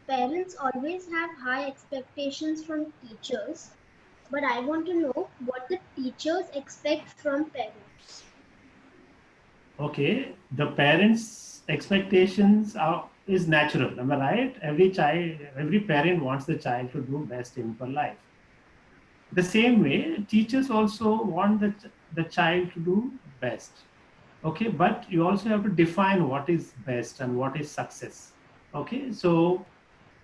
Parents always have high expectations from teachers, but I want to know what the teachers expect from parents. Okay, the parents' expectations is natural. Am I right? Every parent wants the child to do best in her life. The same way, teachers also want the child to do best. Okay, but you also have to define what is best and what is success. Okay, so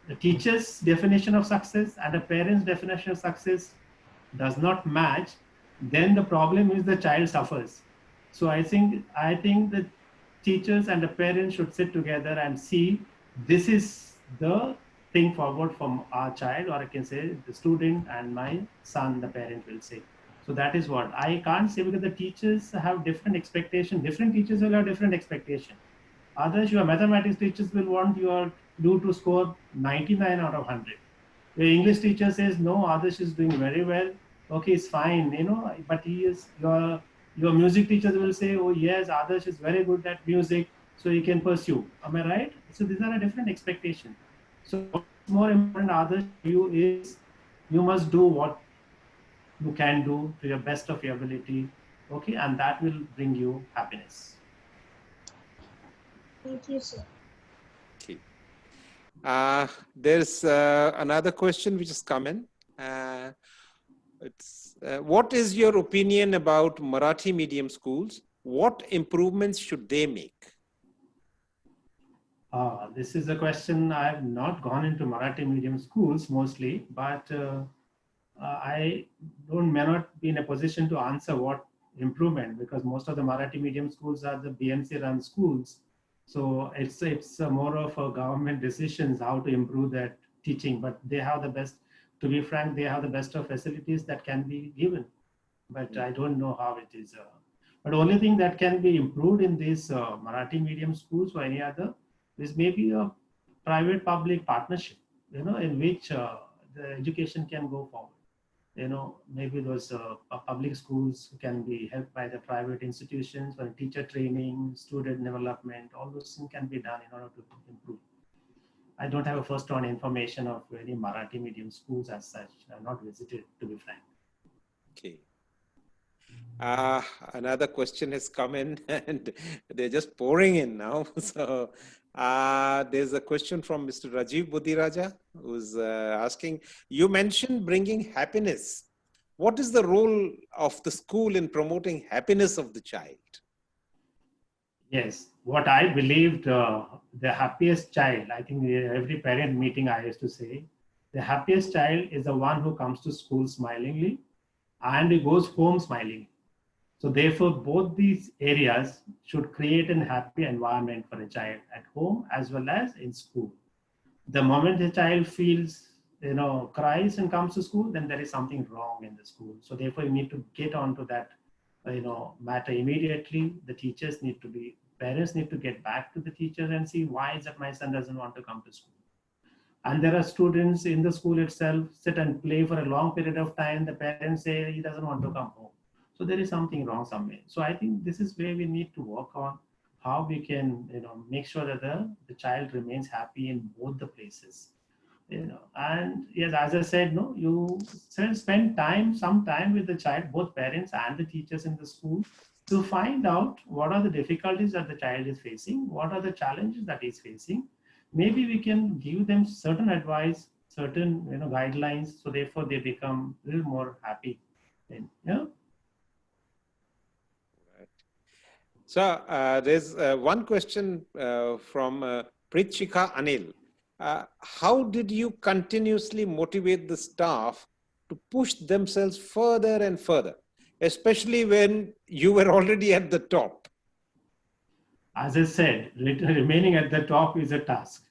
the teacher's definition of success and a parent's definition of success does not match, then the problem is the child suffers. So I think the teachers and the parents should sit together and see this is the thing forward from our child, or I can say the student and my son, the parent will say. So that is what I can't say, because the teachers have different expectations. Different teachers will have different expectations. Others, your mathematics teachers will want you to score 99 out of 100. The English teacher says, no, Adarsh is doing very well. Okay, it's fine, but he is your music teachers will say, oh yes, Adarsh is very good at music, so he can pursue. Am I right? So these are a different expectation. So what's more important, Adarsh, for you is you must do what you can do to your best of your ability. Okay, and that will bring you happiness. Thank you, sir. Okay. There's another question which has come in. What is your opinion about Marathi medium schools? What improvements should they make? This is a question. I have not gone into Marathi medium schools mostly, but I may not be in a position to answer what improvement, because most of the Marathi medium schools are the BMC run schools. So it's more of a government decisions how to improve that teaching, but they have the best, to be frank, they have the best of facilities that can be given, but I don't know how it is. But only thing that can be improved in these Marathi medium schools or any other is maybe a private public partnership, in which the education can go forward. Maybe those public schools can be helped by the private institutions for teacher training, student development, all those things can be done in order to improve. I don't have a first-hand information of any Marathi medium schools as such. I've not visited, to be frank. Okay. Another question has come in and they're just pouring in now. So there's a question from Mr. Rajiv Budiraja who's asking, you mentioned bringing happiness. What is the role of the school in promoting happiness of the child? Yes, what I believed, the happiest child, I think every parent meeting I used to say, the happiest child is the one who comes to school smilingly and he goes home smiling. So therefore, both these areas should create a happy environment for a child at home as well as in school. The moment a child feels, cries and comes to school, then there is something wrong in the school. So therefore, you need to get onto that, matter immediately. The teachers need to be, parents need to get back to the teachers and see why is that my son doesn't want to come to school. And there are students in the school itself sit and play for a long period of time. The parents say he doesn't want to come home. So there is something wrong somewhere. So I think this is where we need to work on how we can, make sure that the child remains happy in both the places. And yes, as I said, no, you spend some time with the child, both parents and the teachers in the school, to find out what are the difficulties that the child is facing, what are the challenges that he's facing. Maybe we can give them certain advice, certain guidelines, so therefore they become a little more happy. So there's one question from Pritchika Anil. How did you continuously motivate the staff to push themselves further and further, especially when you were already at the top? As I said, remaining at the top is a task.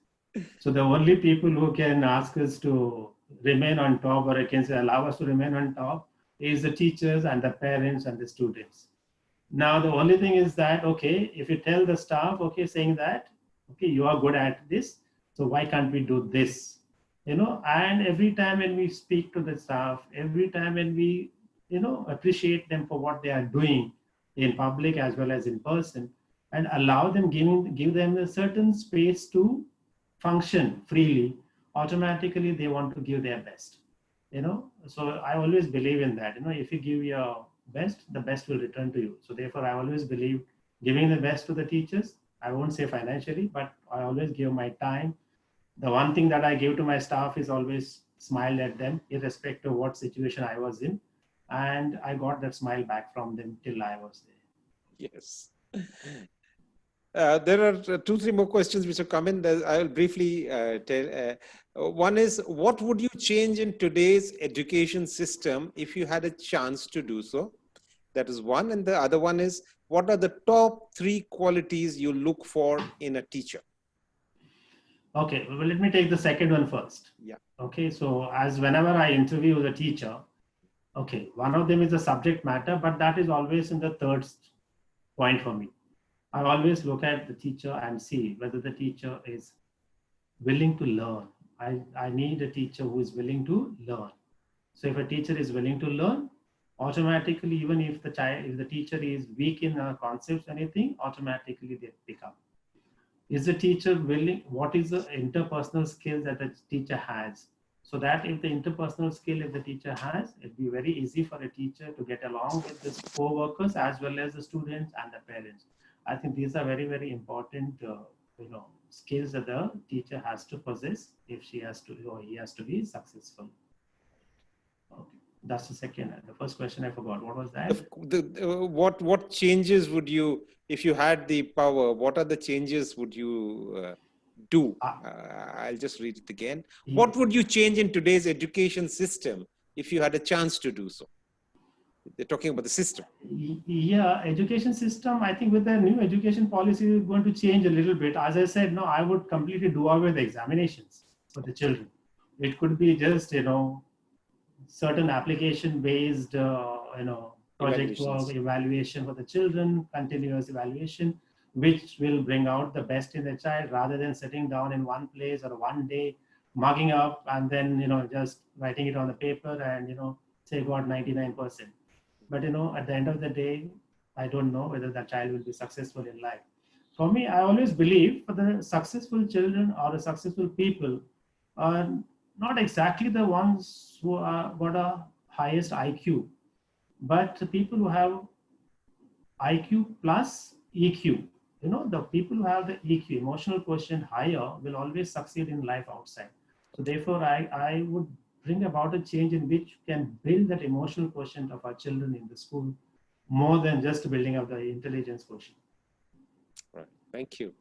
So the only people who can ask us to remain on top, or I can say allow us to remain on top, is the teachers and the parents and the students. Now, the only thing is that, okay, if you tell the staff, okay, saying that, okay, you are good at this, so why can't we do this? And every time when we speak to the staff, every time when we, appreciate them for what they are doing in public as well as in person, and allow them, give them a certain space to function freely, automatically they want to give their best. So I always believe in that. If you give your best, the best will return to you. So therefore, I always believe giving the best to the teachers. I won't say financially, but I always give my time. The one thing that I give to my staff is always smile at them, irrespective of what situation I was in. And I got that smile back from them till I was there. Yes. There are 2-3 more questions which have come in. I'll briefly tell. One is, what would you change in today's education system if you had a chance to do so? That is one. And the other one is, what are the top 3 qualities you look for in a teacher? Okay, well, let me take the second one first. Yeah. Okay, so as whenever I interview the teacher, okay, one of them is the subject matter, but that is always in the third point for me. I always look at the teacher and see whether the teacher is willing to learn. I need a teacher who is willing to learn. So if a teacher is willing to learn, automatically, even if the teacher is weak in concepts, anything, automatically they pick up. Is the teacher willing? What is the interpersonal skills that the teacher has? So that if the interpersonal skill if the teacher has, it'd be very easy for a teacher to get along with his co-workers as well as the students and the parents. I think these are very, very important, skills that the teacher has to possess if she has to or he has to be successful. Okay, that's the second. The first question I forgot. What was that? What changes would you, if you had the power, what are the changes would you do? I'll just read it again. Yeah. What would you change in today's education system if you had a chance to do so? They're talking about the system. Yeah, education system, I think with the new education policy, is going to change a little bit. As I said, no, I would completely do away with examinations for the children. It could be just, certain application-based, project work, evaluation for the children, continuous evaluation, which will bring out the best in the child rather than sitting down in one place or one day, mugging up and then, just writing it on the paper and, say got 99%. But, at the end of the day, I don't know whether that child will be successful in life. For me, I always believe for the successful children or the successful people are not exactly the ones who are got a highest IQ, but the people who have IQ plus EQ. The people who have the EQ, emotional quotient higher, will always succeed in life outside. So therefore, I would bring about a change in which can build that emotional quotient of our children in the school more than just building up the intelligence quotient. Right. Thank you.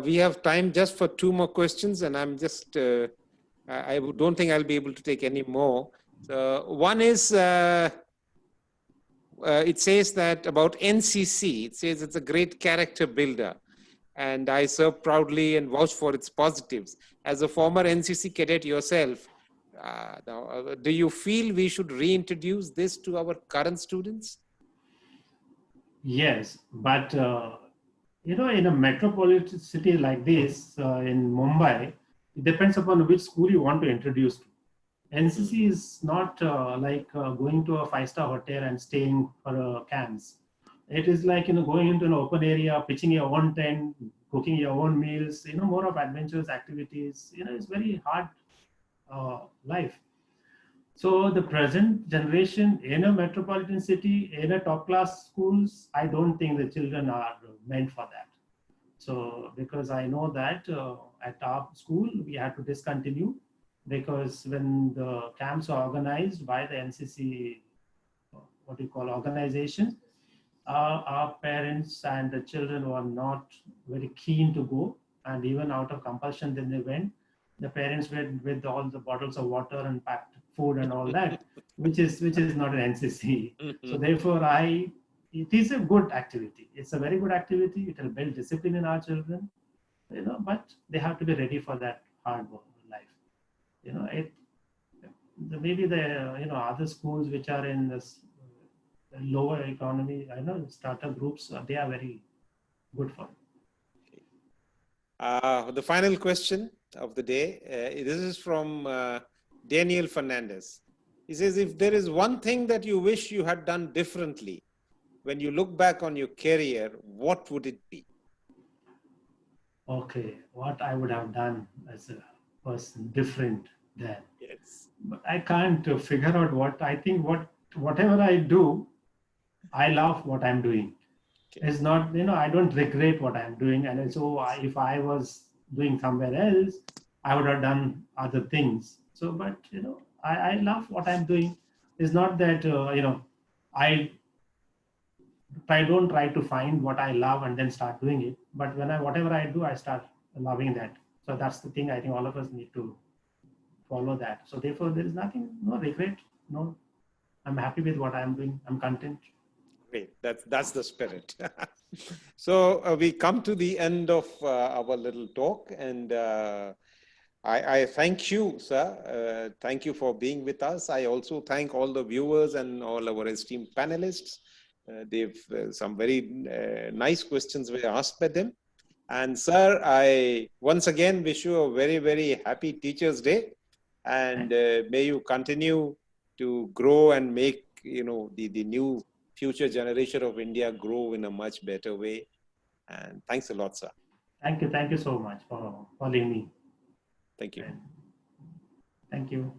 We have time just for 2 more questions, and I'm just, I don't think I'll be able to take any more. So one is, it says that about NCC, it says it's a great character builder, and I serve proudly and vouch for its positives. As a former NCC cadet yourself, do you feel we should reintroduce this to our current students? Yes, but in a metropolitan city like this, in Mumbai, it depends upon which school you want to introduce to. NCC is not like going to a 5-star hotel and staying for camps. It is like going into an open area, pitching your own tent, cooking your own meals. More of adventurous activities. It's very hard life. So the present generation in a metropolitan city, in a top class schools, I don't think the children are meant for that. So because I know that at our school, we had to discontinue because when the camps are organized by the NCC, organization, our parents and the children were not very keen to go, and even out of compulsion, then they went. The parents went with all the bottles of water and packed food and all that, which is not an NCC. So therefore, it is a good activity. It's a very good activity. It will build discipline in our children, but they have to be ready for that hard work life. Maybe the other schools which are in this lower economy, I know startup groups, they are very good for it. The final question of the day, this is from Daniel Fernandez. He says, if there is one thing that you wish you had done differently, when you look back on your career, what would it be? Okay, what I would have done as a person different then. Yes. But I can't figure out what I think. Whatever I do, I love what I'm doing. Okay. It's not, I don't regret what I'm doing. And so if I was doing somewhere else, I would have done other things. So, but, I love what I'm doing. It's not that, I don't try to find what I love and then start doing it. But whatever I do, I start loving that. So that's the thing I think all of us need to follow that. So therefore, there is nothing, no regret, no. I'm happy with what I'm doing. I'm content. Great. That's the spirit. So we come to the end of our little talk, and I thank you, sir. Thank you for being with us. I also thank all the viewers and all our esteemed panelists. They've some very nice questions were asked by them. And sir, I once again wish you a very, very happy Teachers' Day. And may you continue to grow and make, the new future generation of India grow in a much better way. And thanks a lot, sir. Thank you so much for calling me. Thank you. Thank you.